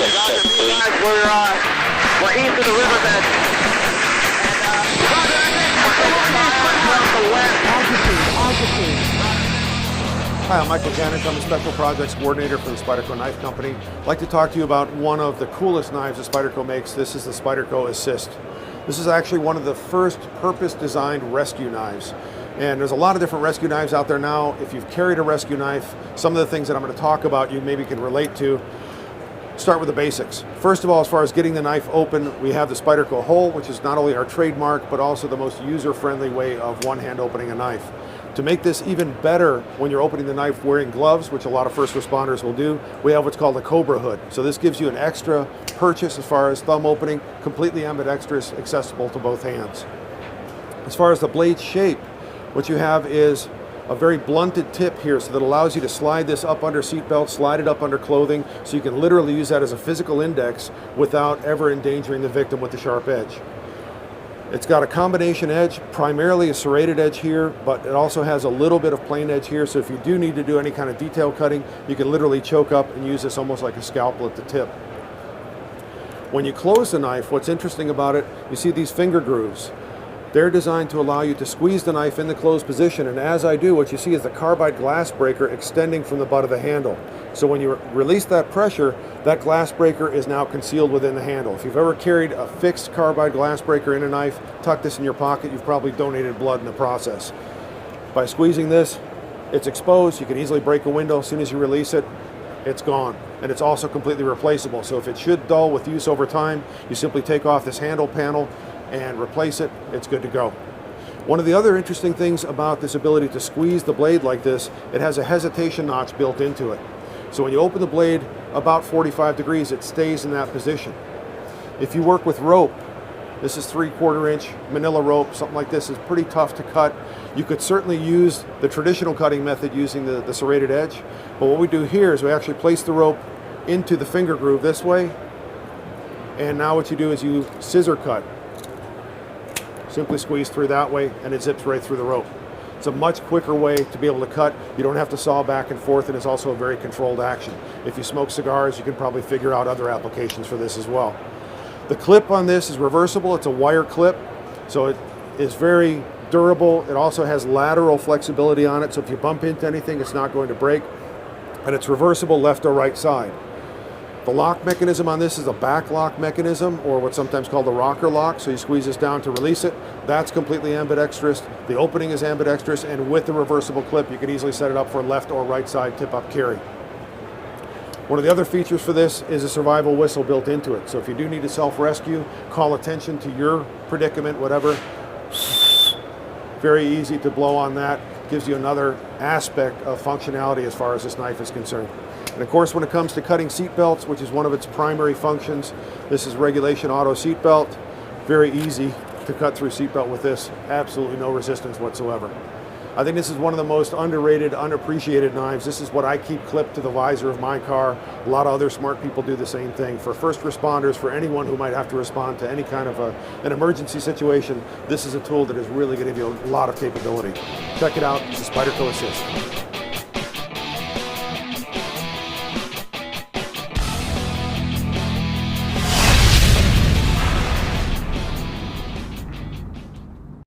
We're east of the riverbed. Hi, I'm Michael Janich. I'm the Special Projects Coordinator for the Spyderco Knife Company. I'd like to talk to you about one of the coolest knives that Spyderco makes. This is the Spyderco Assist. This is actually one of the first purpose-designed rescue knives. And there's a lot of different rescue knives out there now. If you've carried a rescue knife, some of the things that I'm going to talk about you maybe can relate to. Start with the basics. First of all, as far as getting the knife open, we have the Spyderco hole, which is not only our trademark, but also the most user-friendly way of one-hand opening a knife. To make this even better when you're opening the knife wearing gloves, which a lot of first responders will do, we have what's called a Cobra hood. So this gives you an extra purchase as far as thumb opening, completely ambidextrous, accessible to both hands. As far as the blade shape, what you have is a very blunted tip here, so that allows you to slide this up under seatbelt, slide it up under clothing, so you can literally use that as a physical index without ever endangering the victim with the sharp edge. It's got a combination edge, primarily a serrated edge here, but it also has a little bit of plain edge here, so if you do need to do any kind of detail cutting, you can literally choke up and use this almost like a scalpel at the tip. When you close the knife, what's interesting about it, you see these finger grooves. They're designed to allow you to squeeze the knife in the closed position, and as I do, what you see is the carbide glass breaker extending from the butt of the handle. So when you release that pressure, that glass breaker is now concealed within the handle. If you've ever carried a fixed carbide glass breaker in a knife, tuck this in your pocket, you've probably donated blood in the process. By squeezing this, it's exposed, you can easily break a window. As soon as you release it, it's gone. And it's also completely replaceable. So if it should dull with use over time, you simply take off this handle panel and replace it, it's good to go. One of the other interesting things about this ability to squeeze the blade like this, it has a hesitation notch built into it. So when you open the blade about 45 degrees, it stays in that position. If you work with rope, this is 3/4 inch manila rope, something like this is pretty tough to cut. You could certainly use the traditional cutting method using the serrated edge, but what we do here is we actually place the rope into the finger groove this way, and now what you do is you scissor cut. Simply squeeze through that way and it zips right through the rope. It's a much quicker way to be able to cut. You don't have to saw back and forth, and it's also a very controlled action. If you smoke cigars, you can probably figure out other applications for this as well. The clip on this is reversible. It's a wire clip, so it is very durable. It also has lateral flexibility on it, so if you bump into anything, it's not going to break. And it's reversible left or right side. The lock mechanism on this is a back lock mechanism, or what's sometimes called a rocker lock. So you squeeze this down to release it. That's completely ambidextrous. The opening is ambidextrous, and with the reversible clip, you can easily set it up for left or right side tip-up carry. One of the other features for this is a survival whistle built into it. So if you do need to self-rescue, call attention to your predicament, whatever, very easy to blow on that. Gives you another aspect of functionality as far as this knife is concerned. And of course, when it comes to cutting seat belts, which is one of its primary functions, this is regulation auto seat belt. Very easy to cut through seat belt with this. Absolutely no resistance whatsoever. I think this is one of the most underrated, unappreciated knives. This is what I keep clipped to the visor of my car. A lot of other smart people do the same thing. For first responders, for anyone who might have to respond to any kind of an emergency situation, this is a tool that is really going to give you a lot of capability. Check it out, it's the Spyderco Assist.